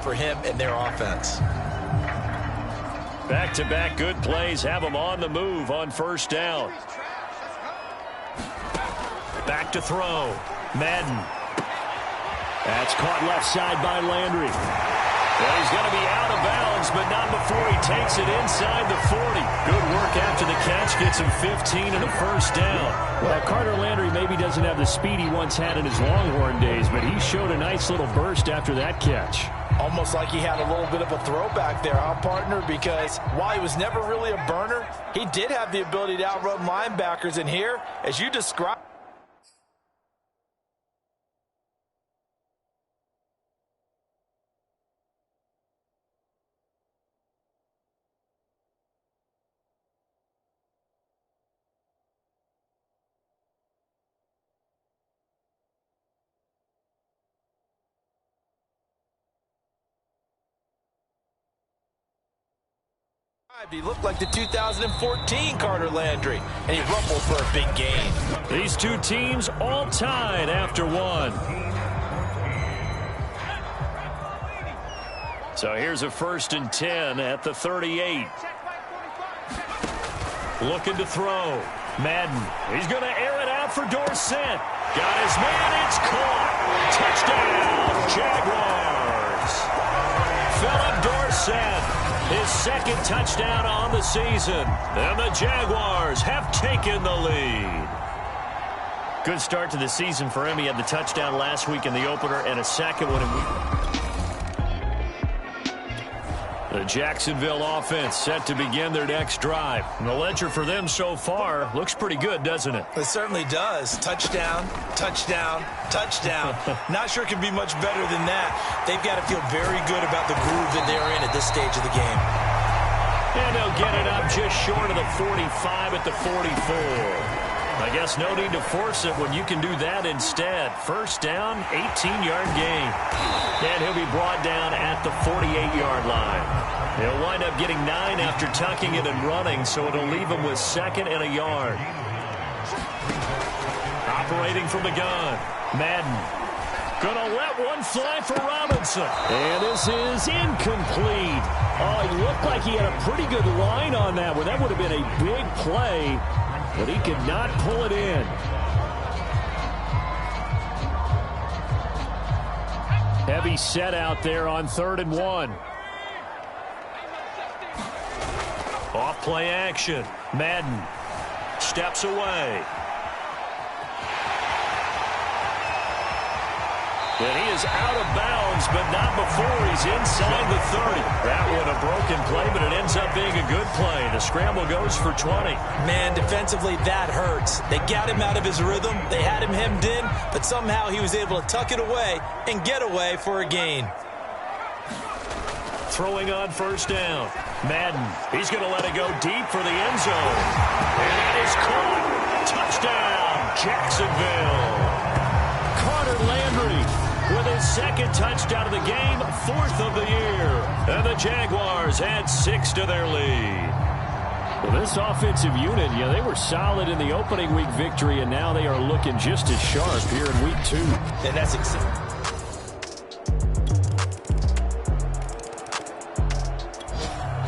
for him and their offense. Back-to-back good plays have him on the move on first down. Back to throw. Madden. That's caught left side by Landry. Well, he's going to be out of bounds, but not before he takes it inside the 40. Good work after the catch. Gets him 15 and a first down. Well, Carter Landry maybe doesn't have the speed he once had in his Longhorn days, but he showed a nice little burst after that catch. Almost like he had a little bit of a throwback there, huh, partner? Because while he was never really a burner, he did have the ability to outrun linebackers. And here, as you described, he looked like the 2014 Carter Landry, and he rumbled for a big gain. These two teams all tied after one. So here's a 1st and 10 at the 38. Looking to throw. Madden. He's going to air it out for Dorsett. Got his man. It's caught. Touchdown, Jaguars. Philip Dorsett. His second touchdown on the season. And the Jaguars have taken the lead. Good start to the season for him. He had the touchdown last week in the opener and a second one in week. The Jacksonville offense set to begin their next drive. And the ledger for them so far looks pretty good, doesn't it? It certainly does. Touchdown, touchdown, touchdown. Not sure it can be much better than that. They've got to feel very good about the groove that they're in at this stage of the game. And they'll get it up just short of the 45 at the 44. I guess no need to force it when you can do that instead. First down, 18-yard gain. And he'll be brought down at the 48-yard line. He'll wind up getting 9 after tucking it and running, so it'll leave him with 2nd and a yard. Operating from the gun, Madden. Gonna let one fly for Robinson. And this is incomplete. Oh, he looked like he had a pretty good line on that one. That would have been a big play, but he could not pull it in. Heavy set out there on 3rd and 1. Off play action. Madden steps away. And he is out of bounds, but not before he's inside the 30. That one a broken play, but it ends up being a good play. The scramble goes for 20. Man, defensively, that hurts. They got him out of his rhythm. They had him hemmed in, but somehow he was able to tuck it away and get away for a gain. Throwing on first down. Madden, he's going to let it go deep for the end zone. And that is caught. Touchdown, Jacksonville. Carter Landry with his 2nd touchdown of the game, 4th of the year. And the Jaguars add 6 to their lead. Well, this offensive unit, yeah, they were solid in the opening week victory, and now they are looking just as sharp here in week 2. And that's exciting.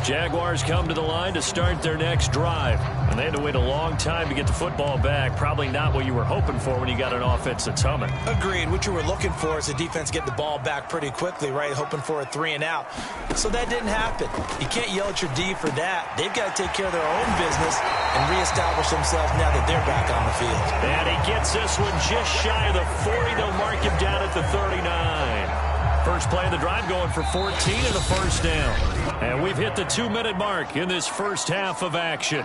Jaguars come to the line to start their next drive. And they had to wait a long time to get the football back. Probably not what you were hoping for when you got an offense that's humming. Agreed. What you were looking for is the defense get the ball back pretty quickly, right? Hoping for a 3 and out. So that didn't happen. You can't yell at your D for that. They've got to take care of their own business and reestablish themselves now that they're back on the field. And he gets this one just shy of the 40. They'll mark him down at the 39. First play of the drive going for 14 and a first down. And we've hit the 2-minute mark in this first half of action.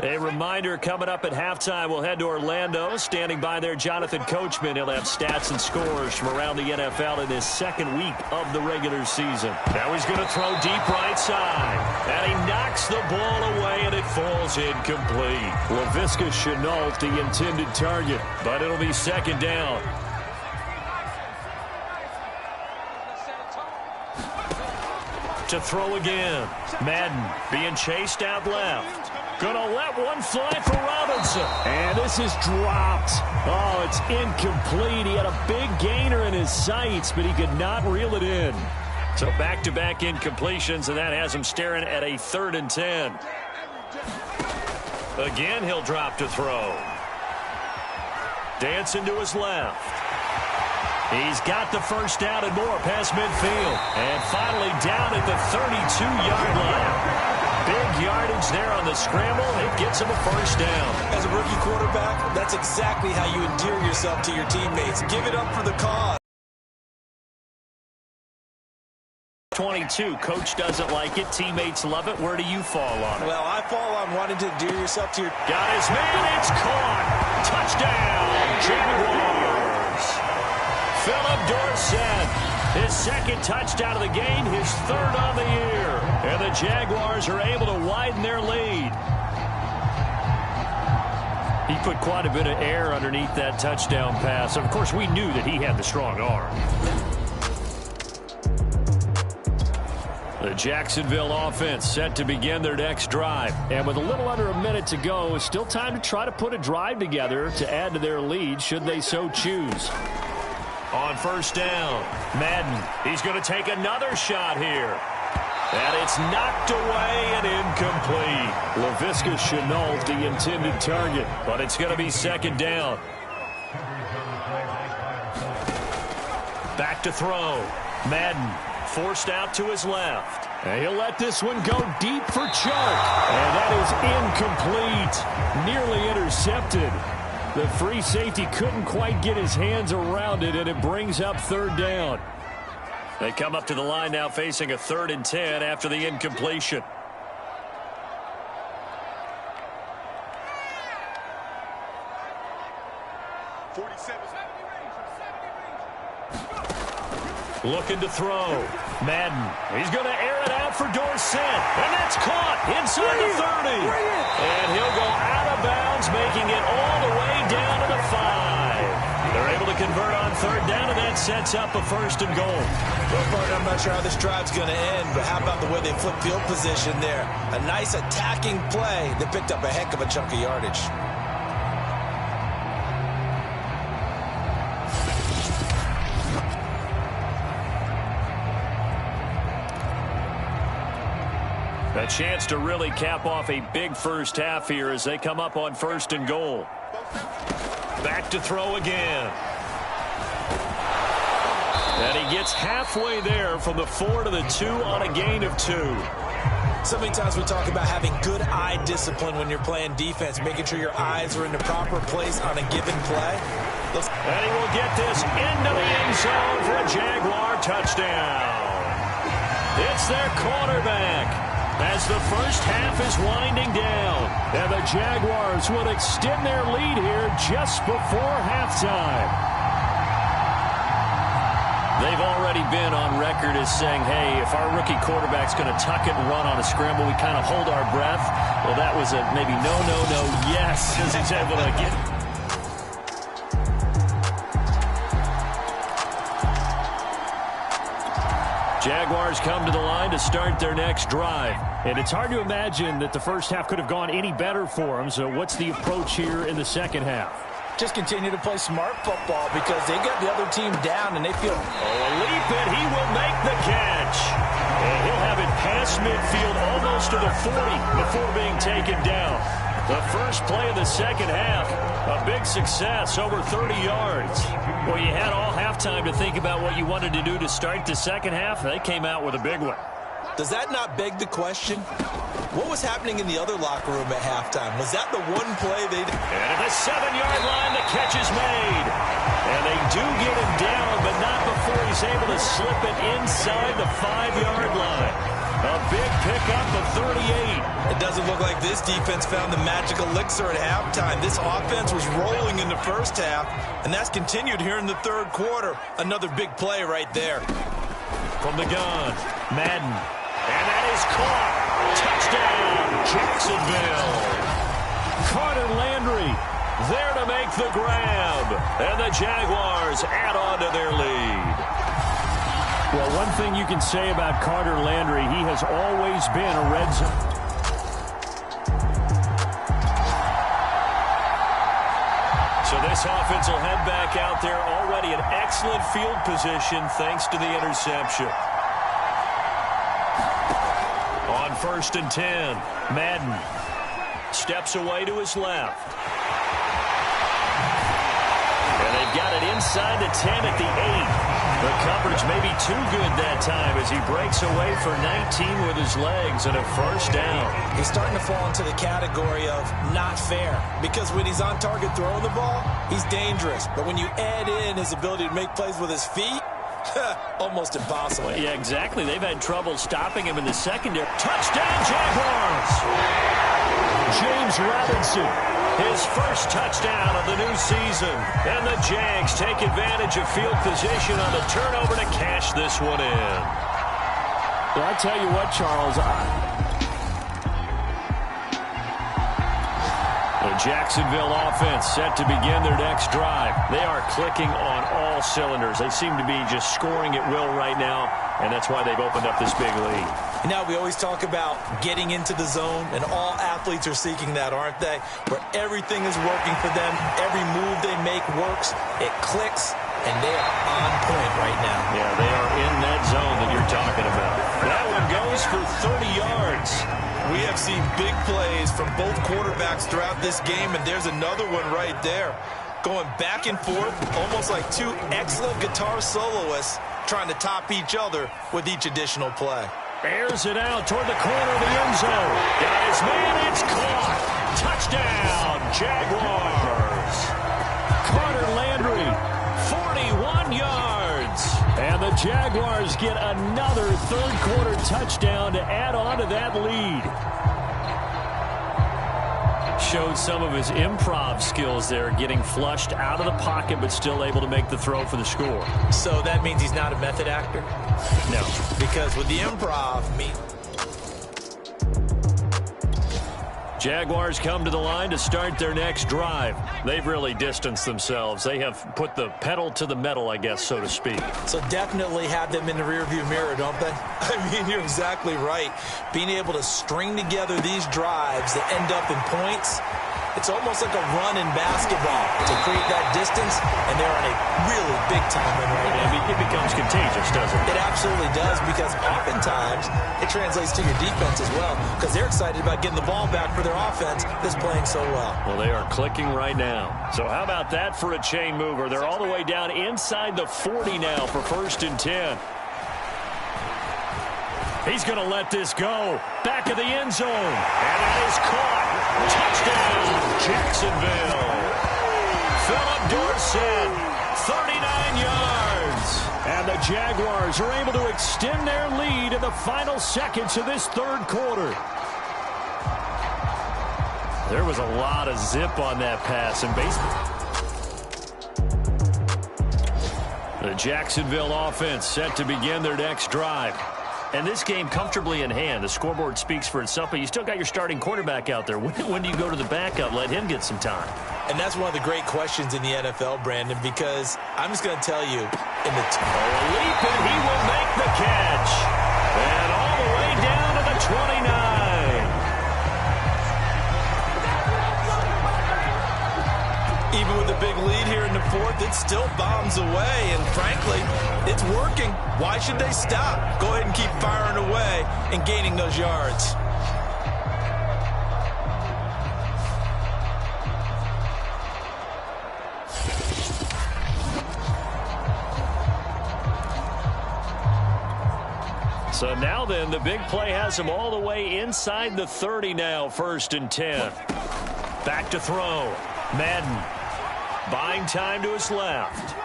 A reminder coming up at halftime, we'll head to Orlando. Standing by there, Jonathan Coachman. He'll have stats and scores from around the NFL in his 2nd week of the regular season. Now he's going to throw deep right side. And he knocks the ball away, and it falls incomplete. Laviska Shenault, the intended target, but it'll be 2nd down. To throw again. Madden being chased out left. Gonna let one fly for Robinson. Johnson. And this is dropped. Oh, it's incomplete. He had a big gainer in his sights, but he could not reel it in. So back-to-back incompletions, and that has him staring at a 3rd and 10. Again, he'll drop to throw. Dancing to his left. He's got the first down and more past midfield. And finally down at the 32-yard line. Big yardage there on the scramble. It gets him a first down. As a rookie quarterback, that's exactly how you endear yourself to your teammates. Give it up for the cause. 22. Coach doesn't like it. Teammates love it. Where do you fall on it? Well, I fall on wanting to endear yourself to your... Got his man. It's caught. Touchdown, Jaguars. Philip Dorsett, his 2nd touchdown of the game, his 3rd on the year. And the Jaguars are able to widen their lead. He put quite a bit of air underneath that touchdown pass. Of course, we knew that he had the strong arm. The Jacksonville offense set to begin their next drive. And with a little under a minute to go, still time to try to put a drive together to add to their lead should they so choose. On first down, Madden. He's going to take another shot here. And it's knocked away and incomplete. Laviska Shenault, the intended target, but it's going to be 2nd down. Back to throw. Madden forced out to his left. And he'll let this one go deep for Chark. And that is incomplete. Nearly intercepted. The free safety couldn't quite get his hands around it, and it brings up 3rd down. They come up to the line now facing a 3rd and 10 after the incompletion. Looking to throw. Madden. He's going to air it out for Dorsett. And that's caught inside the 30. And he'll go out of bounds, making it all the way down to the 5. They're able to convert on 3rd down, and that sets up a 1st and goal. Well, partner, I'm not sure how this drive's going to end, but how about the way they flip field position there? A nice attacking play that picked up a heck of a chunk of yardage. A chance to really cap off a big first half here as they come up on 1st and goal. Back to throw again. And he gets halfway there from the 4 to the 2 on a gain of 2. So many times we talk about having good eye discipline when you're playing defense, making sure your eyes are in the proper place on a given play. And he will get this into the end zone for a Jaguar touchdown. It's their quarterback. As the first half is winding down, and the Jaguars will extend their lead here just before halftime. They've already been on record as saying, hey, if our rookie quarterback's going to tuck it and run on a scramble, we kind of hold our breath. Well, that was a maybe no, yes, as he's able to get. Jaguars come to the line to start their next drive. And it's hard to imagine that the first half could have gone any better for them. So what's the approach here in the second half? Just continue to play smart football because they got the other team down and they feel... Oh, a leap it. He will make the catch. And he'll have it past midfield almost to the 40 before being taken down. The first play of the second half, a big success, over 30 yards. Well, you had all halftime to think about what you wanted to do to start the second half. They came out with a big one. Does that not beg the question? What was happening in the other locker room at halftime? Was that the one play they... And at the 7-yard line, the catch is made. And they do get him down, but not before he's able to slip it inside the 5-yard line. A big pickup of 38. It doesn't look like this defense found the magic elixir at halftime. This offense was rolling in the first half, and that's continued here in the third quarter. Another big play right there. From the gun, Madden. And that is caught. Touchdown, Jacksonville. Carter Landry there to make the grab. And the Jaguars add on to their lead. Well, one thing you can say about Carter Landry, he has always been a red zone. This offense will head back out there, already in excellent field position thanks to the interception. On 1st and 10, Madden steps away to his left. And they've got it inside the 10 at the 8. The coverage may be too good that time as he breaks away for 19 with his legs and a first down. He's starting to fall into the category of not fair, because when he's on target throwing the ball, he's dangerous. But when you add in his ability to make plays with his feet, almost impossible. Yeah, exactly. They've had trouble stopping him in the secondary. Touchdown, Jaguars! James Robinson, his first touchdown of the new season. And the Jags take advantage of field position on the turnover to cash this one in. Well, I tell you what, Charles, the Jacksonville offense set to begin their next drive. They are clicking on all cylinders. They seem to be just scoring at will right now, and that's why they've opened up this big lead. Now, we always talk about getting into the zone, and all athletes are seeking that, aren't they? Where everything is working for them, every move they make works, it clicks, and they are on point right now. Yeah, they are in that zone that you're talking about. That one goes for 30 yards. We have seen big plays from both quarterbacks throughout this game, and there's another one right there. Going back and forth, almost like two excellent guitar soloists trying to top each other with each additional play. Airs it out toward the corner of the end zone. Got his man, it's caught. Touchdown, Jaguars. Carter Landry, 41 yards. And the Jaguars get another third-quarter touchdown to add on to that lead. Showed some of his improv skills there, getting flushed out of the pocket but still able to make the throw for the score. So that means he's not a method actor? No. Because with the improv, Jaguars come to the line to start their next drive. They've really distanced themselves. They have put the pedal to the metal, I guess, so to speak. So definitely have them in the rearview mirror, don't they? I mean, you're exactly right. Being able to string together these drives that end up in points, it's almost like a run in basketball to create that distance, and they're on a really big-time run right now. It becomes contagious, doesn't it? It absolutely does, because oftentimes it translates to your defense as well, because they're excited about getting the ball back for their offense that's playing so well. Well, they are clicking right now. So how about that for a chain mover? They're all the way down inside the 40 now for 1st and 10. He's going to let this go. Back of the end zone. And that is caught. Touchdown, Jacksonville. Philip Dorsett, 39 yards. And the Jaguars are able to extend their lead in the final seconds of this third quarter. There was a lot of zip on that pass, and the Jacksonville offense set to begin their next drive. And this game comfortably in hand. The scoreboard speaks for itself, but you still got your starting quarterback out there. When do you go to the backup? Let him get some time. And that's one of the great questions in the NFL, Brandon, because I'm just going to tell you, in the leap, and he will make the catch. And all the way down to the 29. Even with the big lead here in the fourth, it still bombs away, and frankly, it's working. Why should they stop? Go ahead and keep firing away and gaining those yards. So now then, the big play has him all the way inside the 30 now, 1st and 10. Back to throw. Madden buying time to his left.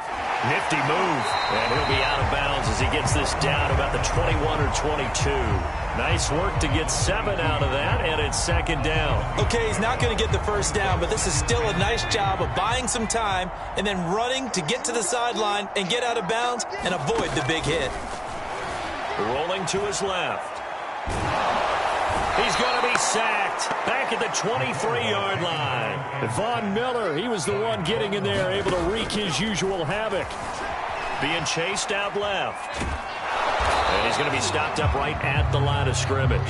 Nifty move, and he'll be out of bounds as he gets this down about the 21 or 22. Nice work to get 7 out of that, and it's 2nd down. Okay, he's not going to get the first down, but this is still a nice job of buying some time and then running to get to the sideline and get out of bounds and avoid the big hit. Rolling to his left. He's going to be sacked back at the 23-yard line. Von Miller, he was the one getting in there, able to wreak his usual havoc. Being chased out left. And he's going to be stopped up right at the line of scrimmage.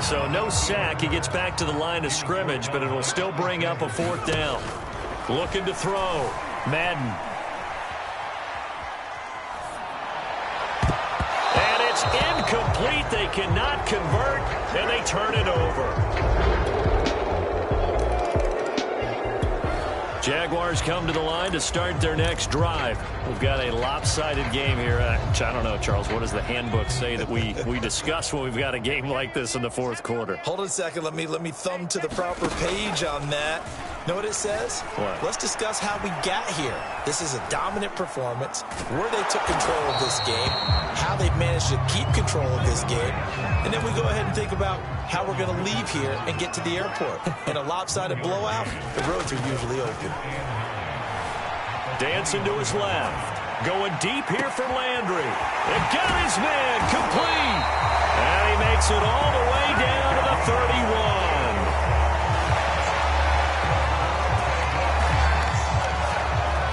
So no sack. He gets back to the line of scrimmage, but it'll still bring up a 4th down. Looking to throw. Madden. And it's incomplete. They cannot convert, and they turn it over. Jaguars come to the line to start their next drive. We've got a lopsided game here. I don't know, Charles, what does the handbook say that we discuss when we've got a game like this in the fourth quarter? Hold on a second. Let me thumb to the proper page on that. Know what it says? What? Let's discuss how we got here. This is a dominant performance, where they took control of this game, how they've managed to keep control of this game, and then we go ahead and think about how we're going to leave here and get to the airport. In a lopsided blowout, the roads are usually open. Dancing to his left. Going deep here for Landry. And got his man complete. And he makes it all the way down to the 31.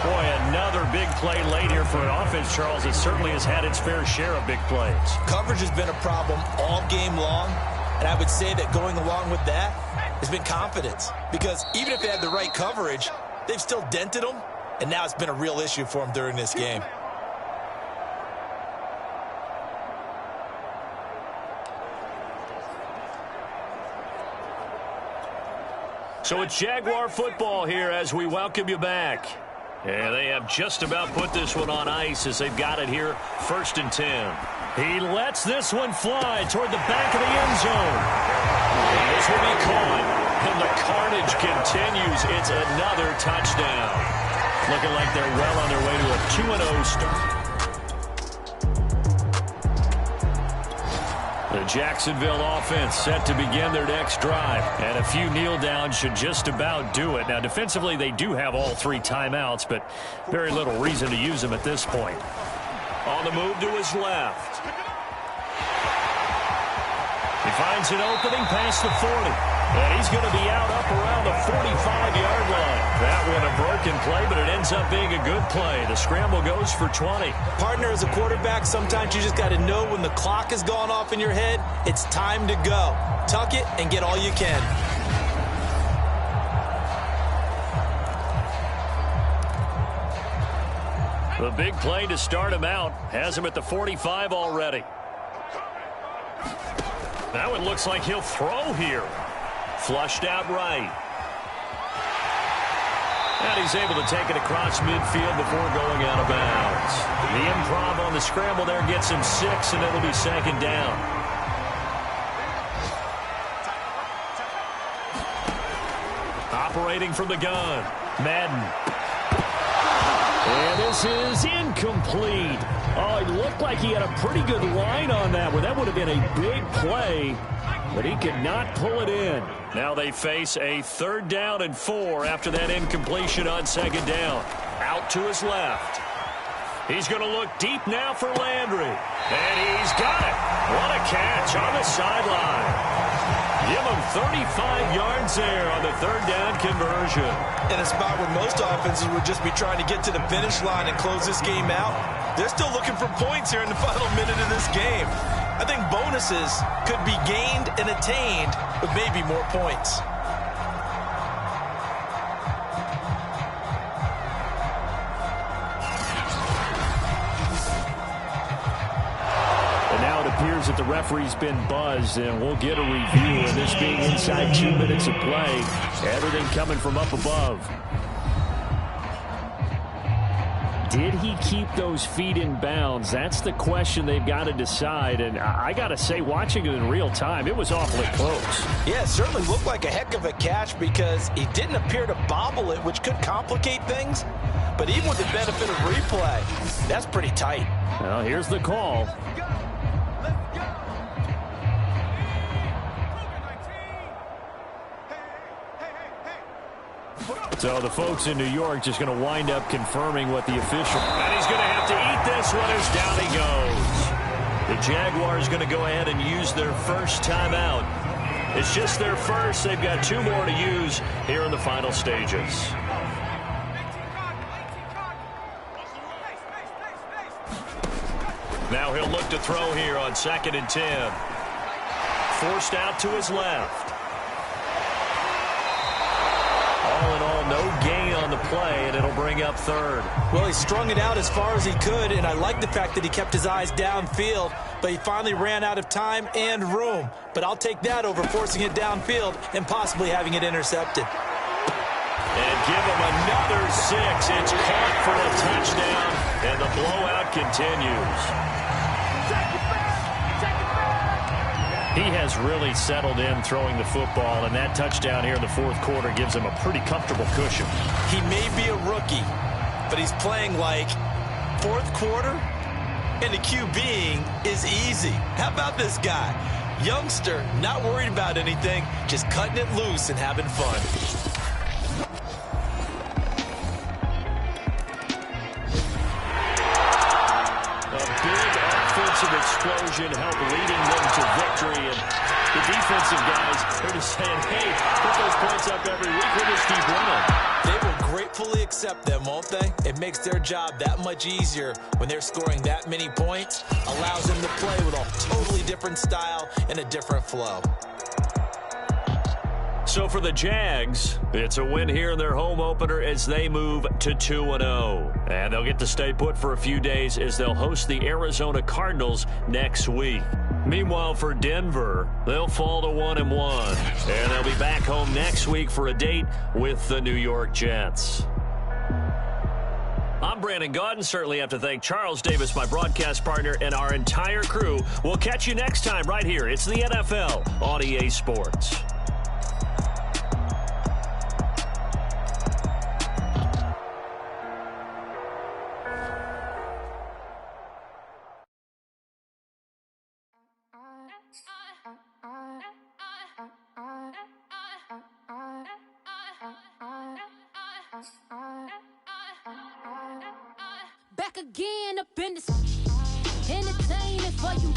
Boy, another big play late here for an offense, Charles. It certainly has had its fair share of big plays. Coverage has been a problem all game long, and I would say that going along with that has been confidence. Because even if they had the right coverage, they've still dented them, and now it's been a real issue for them during this game. So it's Jaguar football here as we welcome you back. Yeah, they have just about put this one on ice as they've got it here, 1st and 10. He lets this one fly toward the back of the end zone. And this will be caught, and the carnage continues. It's another touchdown. Looking like they're well on their way to a 2-0 start. The Jacksonville offense set to begin their next drive. And a few kneel downs should just about do it. Now, defensively, they do have all 3 timeouts, but very little reason to use them at this point. On the move to his left. He finds an opening past the 40. And he's going to be out up around the 45-yard line. That one a broken play, but it ends up being a good play. The scramble goes for 20. Partner, as a quarterback, sometimes you just got to know when the clock has gone off in your head, it's time to go. Tuck it and get all you can. The big play to start him out has him at the 45 already. Now it looks like he'll throw here. Flushed out right. And he's able to take it across midfield before going out of bounds. The improv on the scramble there gets him 6, and it'll be 2nd down. Operating from the gun, Madden. And this is incomplete. Oh, it looked like he had a pretty good line on that one. That would have been a big play, but he could not pull it in. Now they face a 3rd down and 4 after that incompletion on 2nd down. Out to his left. He's going to look deep now for Landry. And he's got it. What a catch on the sideline. Give him 35 yards there on the 3rd down conversion. In a spot where most offenses would just be trying to get to the finish line and close this game out, they're still looking for points here in the final minute of this game. I think bonuses could be gained and attained with maybe more points. And now it appears that the referee's been buzzed, and we'll get a review of this being inside 2 minutes of play. Everything coming from up above. Did he keep those feet in bounds? That's the question they've got to decide. And I got to say, watching it in real time, it was awfully close. Yeah, it certainly looked like a heck of a catch because he didn't appear to bobble it, which could complicate things. But even with the benefit of replay, that's pretty tight. Well, here's the call. So the folks in New York just going to wind up confirming what the official. And he's going to have to eat this one as down he goes. The Jaguars going to go ahead and use their first timeout. It's just their first. They've got 2 more to use here in the final stages. Now he'll look to throw here on 2nd and 10. Forced out to his left. All in all, no gain on the play, and it'll bring up third. Well, he strung it out as far as he could, and I like the fact that he kept his eyes downfield, but he finally ran out of time and room. But I'll take that over forcing it downfield and possibly having it intercepted. And give him another 6. It's caught for a touchdown, and the blowout continues. He has really settled in throwing the football, and that touchdown here in the fourth quarter gives him a pretty comfortable cushion. He may be a rookie, but he's playing like fourth quarter, and the QBing is easy. How about this guy? Youngster, not worried about anything, just cutting it loose and having fun. Explosion helped leading them to victory, and the defensive guys, they're just saying, hey, put those points up every week, we'll just keep winning. They will gratefully accept them, won't they? It makes their job that much easier when they're scoring that many points, allows them to play with a totally different style and a different flow. So for the Jags, it's a win here in their home opener as they move to 2-0. And they'll get to stay put for a few days as they'll host the Arizona Cardinals next week. Meanwhile, for Denver, they'll fall to 1-1. And they'll be back home next week for a date with the New York Jets. I'm Brandon Gaudin. Certainly have to thank Charles Davis, my broadcast partner, and our entire crew. We'll catch you next time right here. It's the NFL on EA Sports. Back again up in this entertainment for you.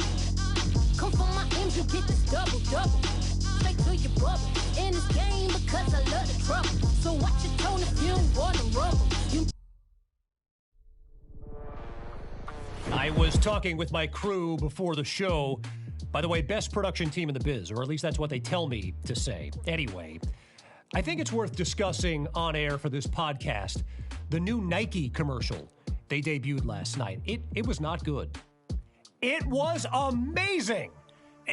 Come from my M's, you get this double. Straight to your bubble. In this game because I love the trouble. So watch your tone if you don't want to rumble. I was talking with my crew before the show. By the way, best production team in the biz, or at least that's what they tell me to say. Anyway, I think it's worth discussing on air for this podcast the new Nike commercial they debuted last night. It was not good. It was amazing.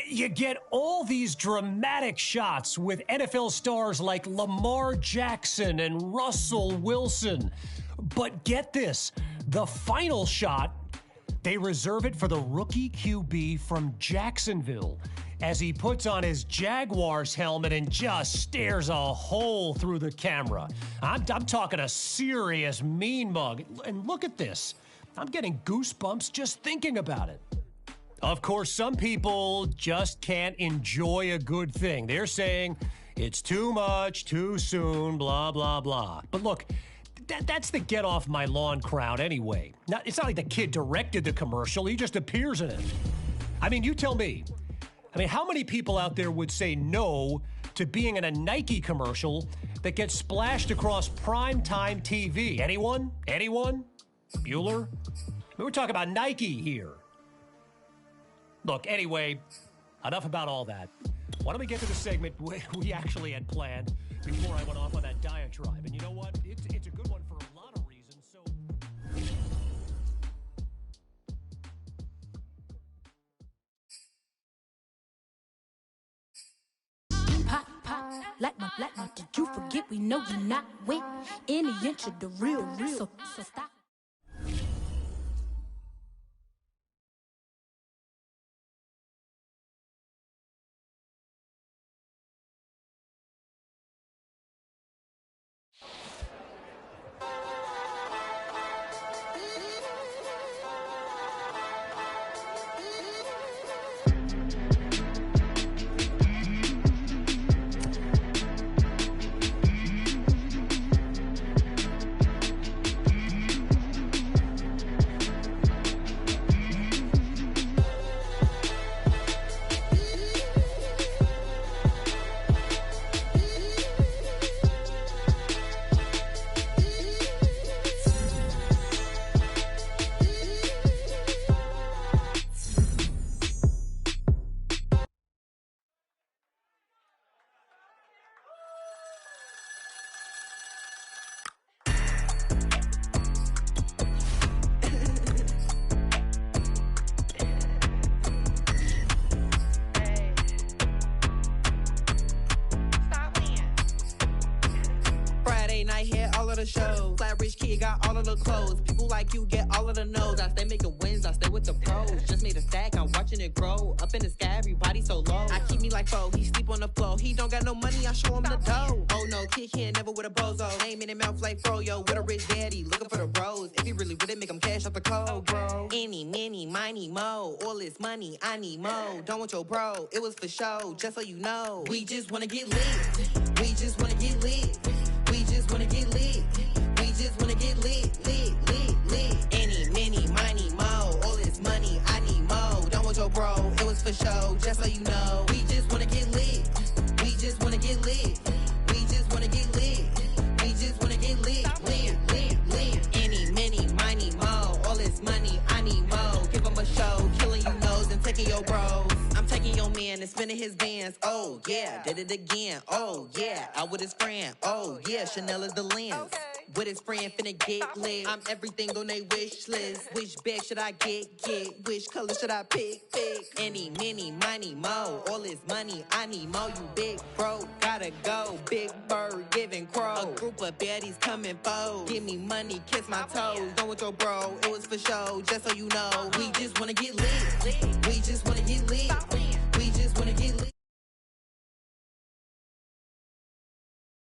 You get all these dramatic shots with NFL stars like Lamar Jackson and Russell Wilson. But get this, the final shot, they reserve it for the rookie QB from Jacksonville as he puts on his Jaguars helmet and just stares a hole through the camera. I'm talking a serious mean mug. And look at this. I'm getting goosebumps just thinking about it. Of course, some people just can't enjoy a good thing. They're saying it's too much, too soon, blah, blah, blah. But look, that's the get off my lawn crowd anyway. Now, it's not like the kid directed the commercial. He just appears in it. I mean, you tell me. How many people out there would say no to being in a Nike commercial that gets splashed across primetime TV? Anyone? Bueller? We're talking about Nike here. Look, anyway, enough about all that. Why don't we get to the segment we actually had planned before I went off on that diatribe? And you know what? It's a good one for a lot of reasons, so... Pop, like my, did you forget we know you're not with any inch of the real, so stop. the show. Flat rich kid got all of the clothes. People like you get all of the no's. I stay making wins, I stay with the pros. Just made a stack, I'm watching it grow. Up in the sky, everybody so low. I keep me like foe, he sleep on the floor. He don't got no money, I show him the dough. Oh no, kid can't never with a bozo. Name in his mouth like froyo. With a rich daddy, looking for the bros. If he really with it, make him cash out the cold, bro. Any, many, miny, mo. All this money, I need mo. Don't want your bro, it was for show. Just so you know, we just wanna get lit. We just wanna get lit. We just wanna get lit. We just wanna get lit, lit, lit, lit. Any, many, miny, mo. All this money, I need mo. Don't want your bro, it was for show. Just so you know, we just wanna get lit. We just wanna get lit. We just wanna get lit. We just wanna get lit, lit, lit, lit. Any, many, miny, mo. All this money, I need mo. Give him a show, killing you nose and taking your bros. I'm taking your man and spinning his bands. Oh yeah, did it again. Oh yeah, out with his friend. Oh yeah, Chanel is the lens. With his friend finna get lit. I'm everything on they wish list. Which bag should I get? Which color should I pick? Any, many, money, mo. All this money, I need mo. You big bro, gotta go. Big bird giving crow. A group of baddies coming foes. Give me money, kiss my toes. Don't want your bro, it was for show. Just so you know, we just wanna get lit. We just wanna get lit. We just wanna get lit.